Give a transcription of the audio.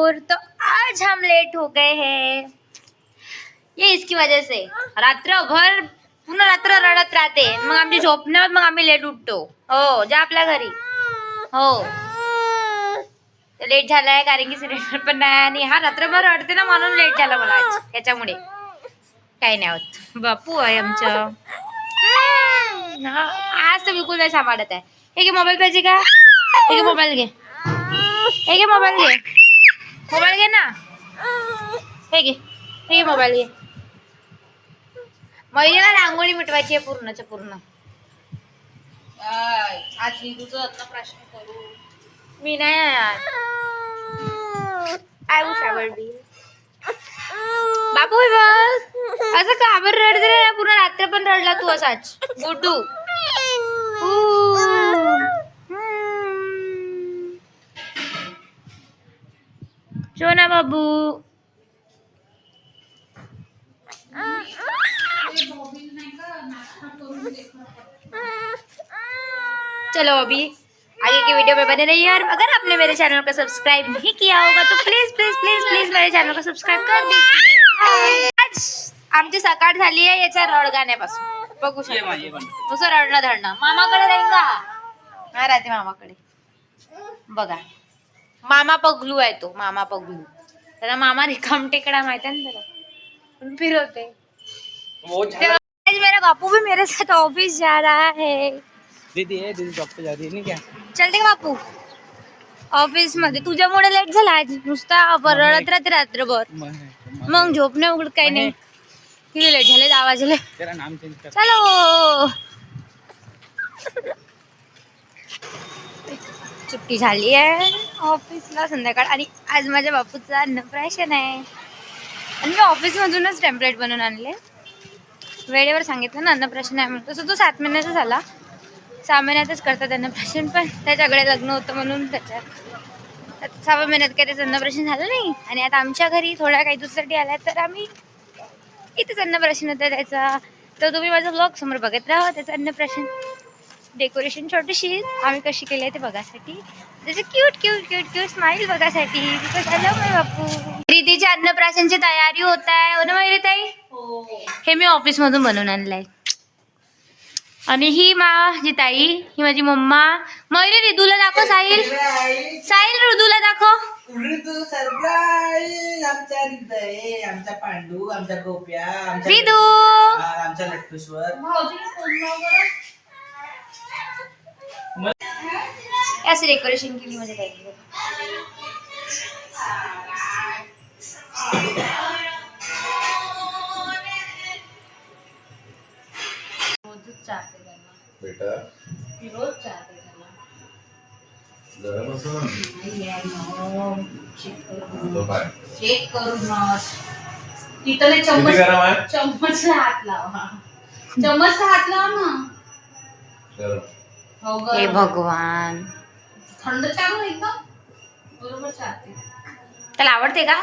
और तो आज हम लेट हो गए हैं, ये इसकी वजह से रात्रभर पुन्हा रात्र रडत राहते, मग आमची झोप नाही होत, मग आम्ही लेट उठतो. हो जा आपल्या घरी. हो लेट झालाय कारण की सिलेंडर पण नाही आणि हा रात्रभर रडते ना म्हणून लेट झाला मला आज त्याच्यामुळे. काही नाही होत, बापू आहे आमचं. आज तर बिलकुल नाही सांभाळत आहे. हे घे मोबाईल पाहिजे का? हे घे मोबाईल घे. हे घे मोबाईल घे. मोबाईल घे ना. हे घे. हे घे मोबाईल घे. महिलेला रांगोळी मिटवायची आहे पूर्णच्या पूर्ण. आज तुझं प्रश्न करू मी नाही यार. I wish I would be. बापू बघ असं का बरं रडते ना, पूर्ण रात्र पण रडला तू असाच गोटू. सोना बाबू. चलो अभी आगे के वीडियो में बने रहिए और अगर आपने मेरे चैनल को सब्सक्राइब नहीं किया होगा तो प्लीज प्लीज प्लीज प्लीज मेरे चॅनल को सब्सक्राइब कर दीजिए. आज आमची सकाळ झाली आहे याच्या रडगाण्यापासून. बघू शकता नुसतं रडणं धरणं. मामाकडे राहील का? हा राहते मामाकडे. बघा मामा पगलू आहे तो, मामा पगलू. त्याला मामा रिकाम टेकडा माहिती आहे ना त्याला, फिरवते. मेरा बापू भी मेरे साथ ऑफिस जा रहा है. दीदी जॉब पे जा रही है नहीं क्या? चलते का बापू ऑफिस मध्ये? तुझ्यामुळे लेट झाला आज. नुसता रडत राहते रात्रभर, मग झोप नाही उघड काही नाही. किती लेट झाले? 10 वाजले. तेरा नाम चेंज कर. चलो सुट्टी झाली आहे ऑफिसला संध्याकाळ आणि आज माझ्या बापूचा अन्नप्राशन आहे आणि मी ऑफिस मधूनच टेम्पलेट बनवून आणले. वेळेवर सांगितलं ना अन्नप्राशन आहे म्हणून. तसं तो 7 महिन्याचा झाला, 6 महिन्यातच करतात अन्नप्राशन, पण त्याच्याकडे लग्न होतं म्हणून त्याच्यात 6व्या महिन्यात काही त्याचं अन्नप्राशन झालं नाही. आणि आता आमच्या घरी थोड्या काही दुसऱ्यासाठी आल्या तर आम्ही इथेच अन्नप्राशन होतं त्याचा. तर तुम्ही माझा ब्लॉग समोर बघत राहा. त्याचं अन्नप्राशन डेकोरेशन छोटीशी आम्ही कशी केली आहे ते बघासाठी, त्याचे cute cute cute cute smile बघासाठी. बिकॉज आय लव्ह माय बापू. रितीच्या अन्नप्राशनची तयारी होत आहे हो ना माहिती ताई? हे मी ऑफिस मधून बनवून आणलंय. आणि ही माझी ताई, ही माझी मम्मा. मयुरी ऋदूला दाखव. साहिल साहिल ऋदूला दाखव. ऋतू सरप्राईज. आमच्या हृदय, आमचा पांडू, आमचा गोप्या, आमचा ऋदू, आमचा लट्टूश्वर. असं डेकोरेशन केली माझ्या ताईने. बेटा रोज चाहते त्यांना. गरम असं चेक करून तिथं नाही चम्मच हात लावा. चम्मचला हात लावा ना. गरम. हे भगवान. थंड चहा एकदम बरोबर चाहते. त्याला आवडते का?